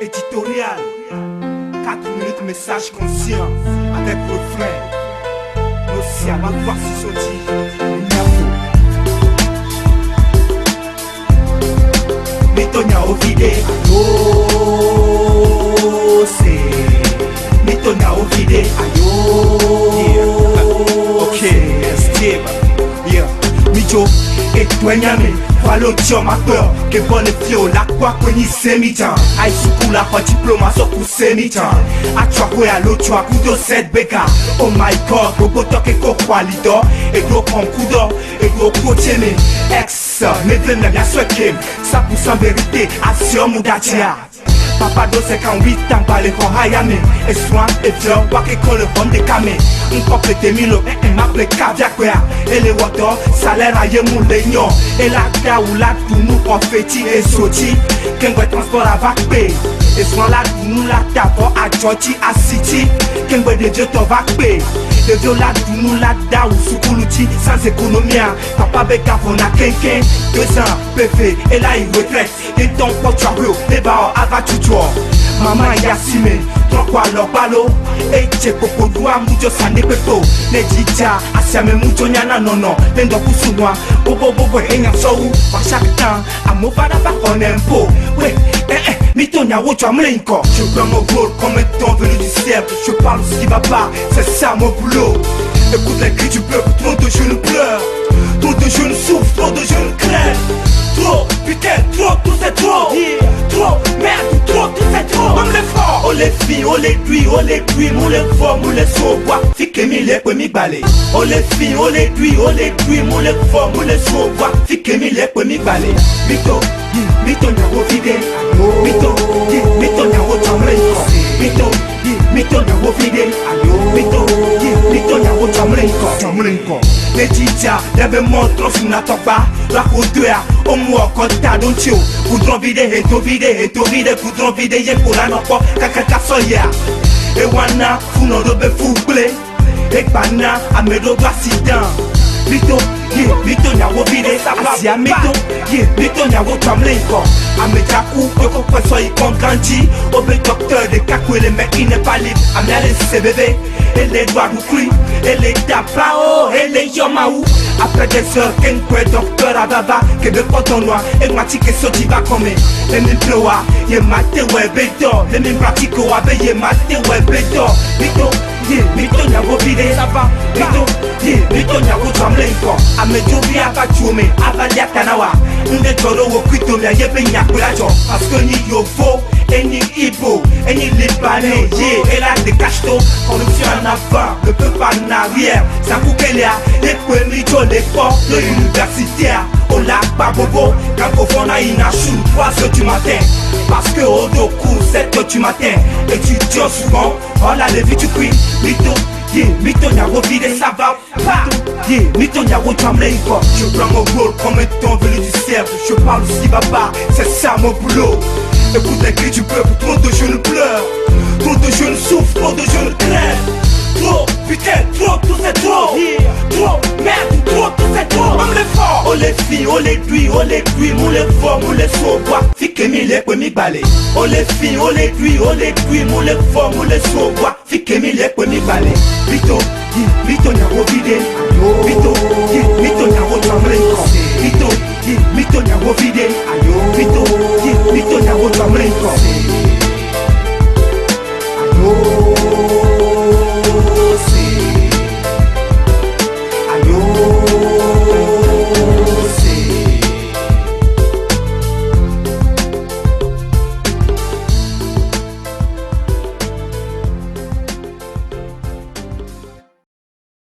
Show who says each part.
Speaker 1: Éditorial, 4 minutes message conscient avec refrain. Nos va voir si sont dit Mitonya ovide, ayo c'est Mitonya ovide, ayo. Ok, Steve, yeah. Mijo, et toi nyame, voilà tu ma peur, que bonne fio, la quoi qu'on y s'est mis temps. Aïe sous la pas diplôme, so pour s'est mis temps. A toi quoi à l'autre, tu as coup de 7 béca. Oh my god, gros toque et gros qualido, et gros prend coup d'or, et gros côté mais ex, mais venez la souhaiter, ça pour sans vérité, action moudatia. Papa do 58 ans parle con hayame et soin et fleur wa que con le homme de camé un couple de milo et m'appelle cavia quoi et le water salaire à yemou legno et la ta ou la tout nous confetti et soti qu'un vrai transport à vague et soin la tout nous la ta pour à Georgie à City qu'un vrai de Dieu t'en vague de viola tout nous la da ou soukoulouti sans économie papa beka pour na kenken 2 ans PV et là il retraite et ton pote tu as vu les barres avant tu Mama yasime, trokwa lopalo Eche koko dua mujo sane pepo Nejija, asiame mujo nyana nono Lendo kusunwa, bobo bobo henya sowu Wa chaque temps, amofada pa konempo Ouais, Mitonya wocho amlenko Je prends mon rôle comme étant venu du ciel Je parle ce qui va pas, c'est ça mon boulot Écoute les cris du peuple, trop de jeunes pleurent Trop de jeunes souffrent, trop de jeunes crèvent Trop, putain, trop, tout c'est trop Trop, merde, trop, tout c'est trop On les fort, on les filles, on les cuits, on les fort, on les sauvois Fique mi les poids mi balé On les filles, on les cuits, on les fort, on les sauvois Fique mi les poids mi balé Mito, Mitonya wo vide Mito, Mitonya wo chamre Mitonya wo vide Mitonya wo chamre Nejija, debe montre sous na topa La kodoya, omu okota don't you Koudron vide, heto vide Koudron vide, ye kola nopo Kakaka soya Ewana, funo dobe fuble Ekbana, amedo glasidan Mito, Mitonya wo vide Asia mito, Mitonya wo chamlenko Amejaku, yoko kweso yikon grandi Obe docteur de kakou le mec il n'est pas libre Amiale CBV, et les doigts roukri Et les tapao, et les yomaou Après des heures, qu'un kwe docteur ababa Que de poton noir, et mati que soti va comme Les mines ploa, ye mate ouais bédo Les mines pratiques ou abe, ye mate ouais bédo Mito, Mitonya wo vide ça va Mitonya wo chamlenko Amejobi abachume, avalia tanawa Nde toro wo kwitome, yebe nyakulajo Parce que ni yovo Eni Ibo, Eni Libanais, et là des cachetos, corruption en avant, le peuple en arrière, ça coupelia, les premiers les forts, le universitaire, au lac Babobo, quand au fond a une achou, 3 heures du matin, parce que au doku, 7 heures du matin, étudiant souvent, on a levé du prix, Mitonya wo vide ça va pas Mitonya wo chamlenko Je prends mon rôle comme étant venu du ciel Je parle ce qui va pas, c'est ça mon boulot Écoute les cris du peuple, trop de jeunes pleurent Trop de jeunes souffrent, trop de jeunes crèvent Trop, putain, trop, tout c'est trop Trop, merde, trop, tout c'est trop On les fort, on les filles, on les cuits, on les fort, on les sauvois Fique mi les poids mi balé On les filles, on les cuits, on les fort, on les sauvois Fique mi les poids mi balé Mito, Mitonya wo vide Mito, Mitonya wo chamlenko Mito